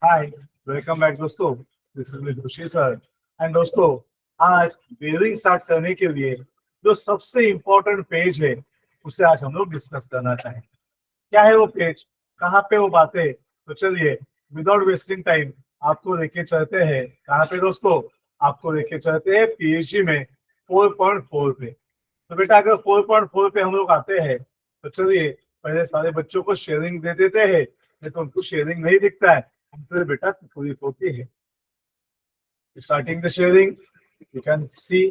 हाय, welcome back दोस्तों। This is Joshi sir. And दोस्तों, आज बेरिंग स्टार्ट करने के लिए जो सबसे इम्पोर्टेंट पेज है उसे आज हम लोग डिस्कस करना चाहेंगे। क्या है वो पेज, कहाँ पे वो बातें, तो चलिए विदाउट वेस्टिंग टाइम आपको लेके चलते हैं। कहाँ पे दोस्तों? आपको लेके चलते हैं पीएचडी में 4.4 पे। तो बेटा अगर 4.4 पे हम लोग आते हैं तो चलिए पहले सारे बच्चों को शेयरिंग दे देते हैं। नहीं तो उनको शेयरिंग नहीं दिखता है तो बेटा तकलीफ होती है। Starting the sharing, you can see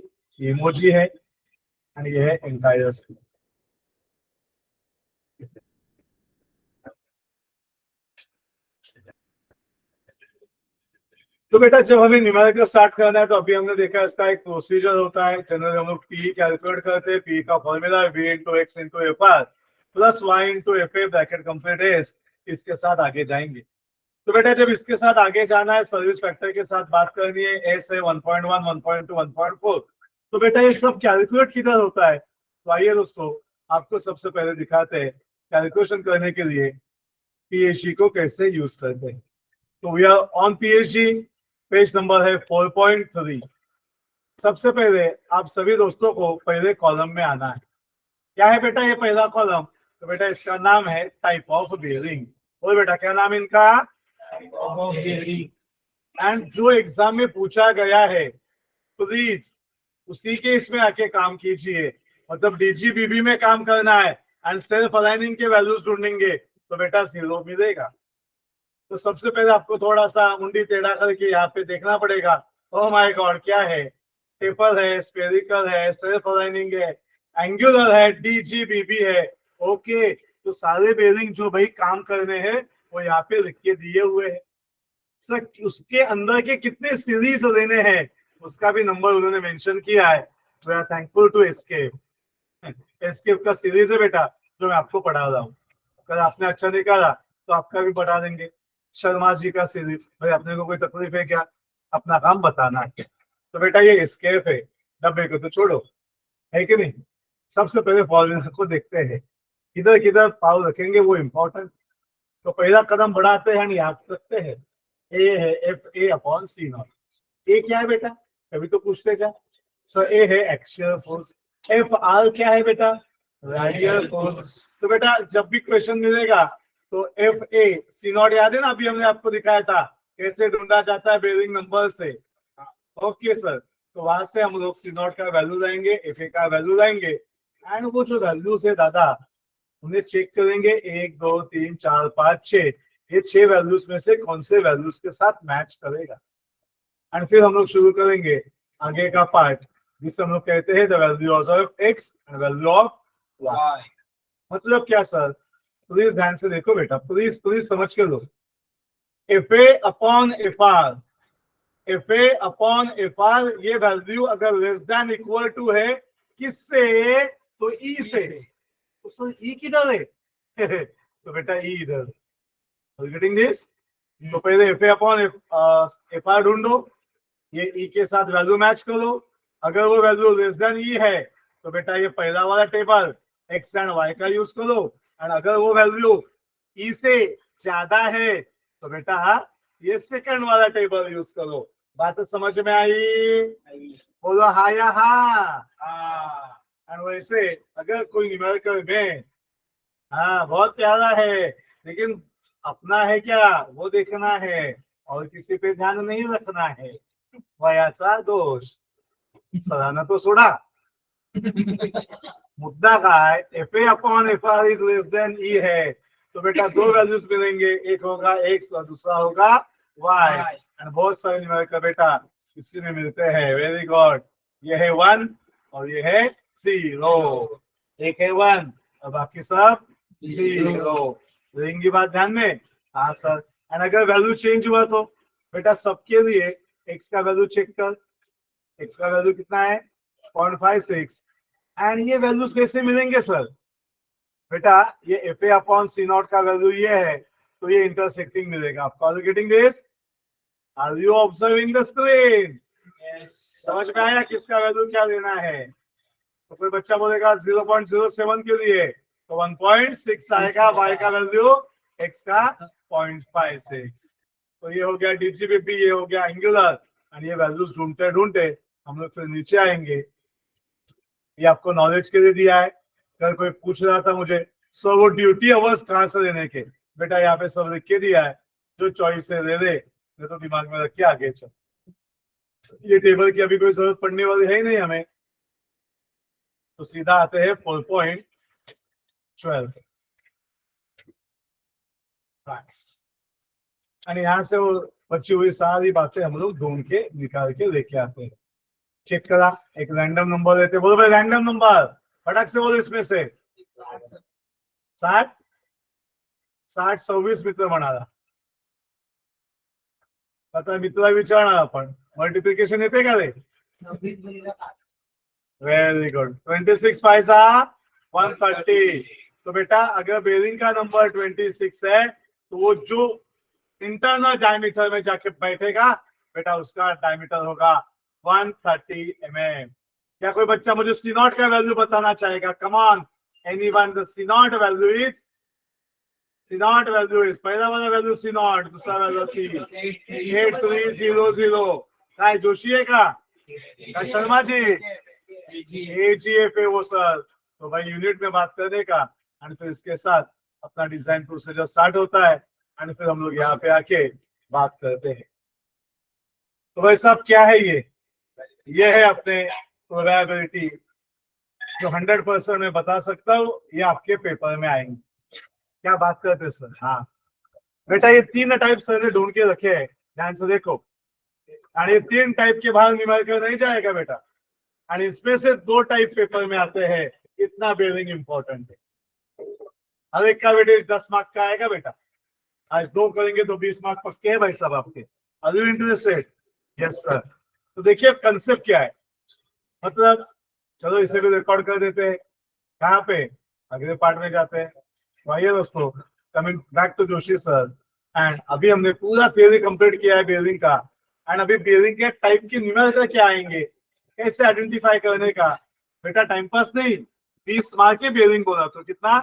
emoji है एंड ये है एंटायर स्क्रीन। तो बेटा जब हमें न्यूमेरिकल स्टार्ट करना है तो अभी हमने देखा इसका एक प्रोसीजर होता है। जनरली हम लोग पी कैलकुलेट करते हैं। पी का फॉर्मूला है V into X into F R plus Y into F A bracket complete S. इसके साथ आगे जाएंगे। तो बेटा जब इसके साथ आगे जाना है, सर्विस फैक्टर के साथ बात करनी है, एस है 1.1 1.2 1.4। तो बेटा ये सब कैलकुलेट किधर होता है? तो आइए दोस्तों आपको सबसे पहले दिखाते हैं कैलकुलेशन करने के लिए पीएचडी को कैसे यूज करते हैं। तो we are on PhD, page number है 4.3। सबसे पहले आप सभी दोस्तों को पहले कॉलम में आना है। क्या है बेटा ये पहला कॉलम? तो बेटा इसका नाम है टाइप ऑफ बेयरिंग। और बेटा क्या नाम है इनका? Type of bearing. एंड जो एग्जाम में पूछा गया है प्लीज उसी के इसमें आके काम कीजिए। मतलब डीजीबीबी में काम करना है एंड सेल्फ अलाइनिंग के वैल्यूज ढूंढेंगे तो बेटा 0 मिलेगा। तो सबसे पहले आपको थोड़ा सा मुंडी टेढ़ा करके यहाँ पे देखना पड़ेगा। ओह माय गॉड, क्या है? टेपर है, स्पेरिकल है, सेल्फ अलाइनिंग है, एंगुलर है, डीजीबीबी है। ओके, तो सारे बेरिंग जो भाई काम करने हैं वो यहाँ पे लिख के दिए हुए हैं। सर उसके अंदर के कितने सीरीज लेने हैं उसका भी नंबर उन्होंने मेंशन किया है। We are thankful to escape. Escape का सीरीज है बेटा जो मैं आपको पढ़ा रहा हूँ। अगर आपने अच्छा निकाला तो आपका भी बढ़ा देंगे। शर्मा जी का सीरीज, भाई अपने को कोई तकलीफ है क्या? अपना काम बताना है। तो बेटा ये एस्केप है, डब्बे को तो छोड़ो, है कि नहीं? सबसे पहले फॉर्मूला को देखते हैं, किधर किधर पाव रखेंगे वो इम्पोर्टेंट। तो पहला कदम बढ़ाते हैं, याद रखते हैं। ए है F A upon C not. A क्या है बेटा? कभी तो पूछते क्या? सर ए है एक्सियल फोर्स। एफ आर क्या है बेटा? Radial force. तो बेटा जब भी क्वेश्चन मिलेगा तो एफ ए सी नॉट याद है ना, अभी हमने आपको दिखाया था कैसे ढूंढा जाता है बेरिंग नंबर से। ओके सर, तो वहां से हम लोग सी नॉट का वैल्यू लाएंगे, एफ ए का वैल्यू लाएंगे एंड वो जो वैल्यूज है दादा उन्हें चेक करेंगे। 1 2 3 4 5 6, ये 6 वैल्यूज में से कौन से वैल्यूज के साथ मैच करेगा। एंड फिर हम लोग शुरू करेंगे आगे का पार्ट जिसे हम लोग कहते हैं the value of X and value of Y. मतलब क्या सर? प्लीज ध्यान से देखो बेटा, प्लीज प्लीज समझ के लो। F A upon F R, F A upon F R ये वैल्यू अगर लेस देन इक्वल टू है किससे? तो ई से। तो सर ई किधर है? तो बेटा ई इधर। Getting this? तो पहले F A upon F are ढूंढो, ये ई के साथ वैल्यू मैच करो। अगर वो वैल्यू लेस देन ई है तो बेटा ये पहला वाला टेबल एक्स एंड वाई का यूज करो। एंड अगर वो वैल्यू ई से ज्यादा है तो बेटा ये सेकंड वाला टेबल यूज करो। बात समझ में आई? बोलो हाँ या हाँ। एंड वैसे अगर कोई न्यूमेरिकल में, हाँ बहुत प्यारा है लेकिन अपना है क्या वो देखना है और किसी पे ध्यान नहीं रखना है, वयाचा दोष। सराहना तो सोडा। मुद्दा काय F A upon F R is less than E है तो बेटा दो वैल्यूज मिलेंगे, एक होगा एक्स और दूसरा होगा वाई। एंड बहुत सारे न्यूमेरिकल बेटा इसी में मिलते हैं। Very good. ये है 1 और ये है 0। एक है 1 और बाकी सब 0। रहेंगी बात ध्यान में? हाँ सर। एंड अगर वैल्यू चेंज हुआ तो बेटा सबके लिए एक्स का वैल्यू चेक कर। एक्स का वैल्यू कितना है? 0.56। एंड ये वैल्यूज कैसे मिलेंगे सर? बेटा ये F A upon C not का वैल्यू ये है तो ये इंटरसेक्टिंग मिलेगा आपको। Are you getting this? Are you observing the screen? समझ में आया किसका वैल्यू क्या लेना है? तो कोई बच्चा बोलेगा 0.07 के लिए तो 1.6 आएगा, वाई का वैल्यू एक्स का 0.56। तो ये हो गया डीजीबीपी, ये हो गया एंगुलर, और ये वैल्यूज ढूंढते ढूंढते हम लोग फिर नीचे आएंगे। ये आपको नॉलेज के लिए दिया है। कल कोई पूछ रहा था मुझे सर वो ड्यूटी अवर्स कहाँ से लेने के, बेटा यहाँ पे सब लिख के दिया है, जो चॉइस है ले ले, नहीं तो दिमाग में रख के आगे चल। ये टेबल की अभी कोई जरूरत पड़ने वाली है ही नहीं हमें, तो सीधा आते हैं 4.12 और यहाँ से वो बची हुई सारी बातें हम लोग ढूंढ के निकाल के लेके आते हैं। चेक करा, एक रैंडम नंबर लेते, बोलो भाई रैंडम नंबर, फटाक से बोलो इसमें से 60 26 मित्र म्हणाला, आता मित्र विचारणार आपण मल्टिप्लिकेशन येते का रे? Very good, 26 5 130। तो बेटा अगर बेरिंग का नंबर 26 है तो वो जो इंटरनल डायमीटर में जाके बैठेगा बेटा उसका डायमीटर होगा 130 mm। क्या कोई बच्चा मुझे सी नॉट का वैल्यू बताना चाहेगा? Come on anyone, the C not value is, C not value is, पहला वाला वैल्यू सी नॉट, दूसरा वैल्यू सी 8300। काय जोशी है का शर्मा जी? एजीएफ है वो सर। तो भाई यूनिट में बात करने का, और फिर इसके साथ अपना डिजाइन प्रोसीजर स्टार्ट होता है, और फिर हम लोग यहाँ पे आके बात करते हैं। तो भाई साहब क्या है ये है अपने प्रोबेबिलिटी, जो 100% में बता सकता हूँ, ये आपके पेपर में आएंगे। क्या बात करते हैं सर? हाँ बेटा ये 3 टाइप सर ने ढूंढ के रखे हैं, ध्यान से देखो, और ये 3 टाइप के बाहर न्यूमेरिकल नहीं जाएगा बेटा, और इसमें से 2 टाइप पेपर में आते हैं, इतना बेरिंग इंपॉर्टेंट है। हर एक का वेटेज 10 मार्क का आएगा बेटा, आज 2 करेंगे तो 20 मार्क पक्के हैं भाई साहब आपके। Are you interested? Yes sir. तो देखिए कंसेप्ट क्या है, मतलब चलो इसे भी रिकॉर्ड कर देते हैं, कहाँ पे अगले पार्ट में जाते हैं। तो आइए दोस्तों, coming back to Joshi sir, and अभी हमने पूरा थ्योरी कंप्लीट किया है बेरिंग का, एंड अभी बेरिंग के टाइप के न्यूमेरिकल क्या आएंगे, कैसे आइडेंटिफाई करने का। बेटा टाइम पास नहीं, 20 मार्क के बेरिंग बोला तो कितना,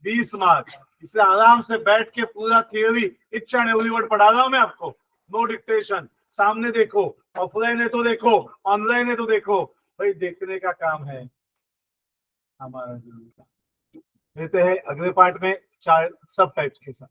20 मार्क। इसे आराम से बैठ के पूरा थ्योरी इच्छा एंड एवरी वर्ड पढ़ा रहा हूं मैं आपको, नो डिक्टेशन, सामने देखो, ऑफलाइन है तो देखो, ऑनलाइन है तो देखो, भाई देखने का काम है हमारा। लेते हैं अगले पार्ट में 4 सब टाइप्स के साथ।